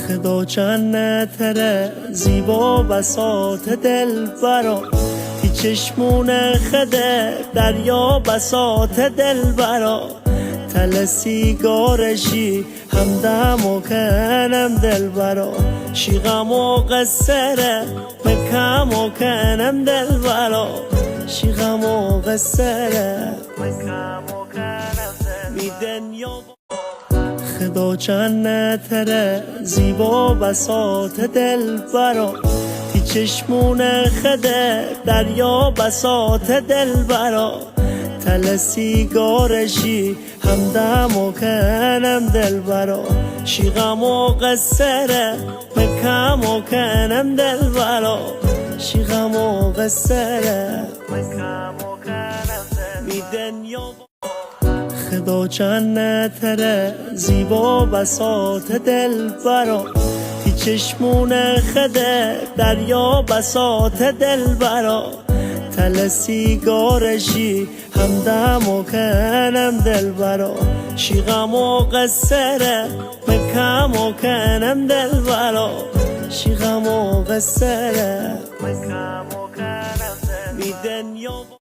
خدا جنتره زیبا بساط دل برا تی چشمون خده دریا بساط دل برا تل سیگارشی همدم و کنم دل برا شیغم و قصره مکم و کنم دل برا شیغم و قصره مکم و کنم دل خدا جنتره زیبا بساط دل برا تی چشمون خده دریا بساط دل برا تل سیگارشی همدم و کنم دل برا شیغم و قصره مکم و کنم دل برا شیغم و قصره مکم و کنم دل خدا جنتره زیبا بساط دل برا تی چشمون خده دریا بساط دل برا تل سیگارشی همدم و کنم دل برا شیغم و قصره مکم و کنم دل برا شیغم و قصره مکم و کنم دل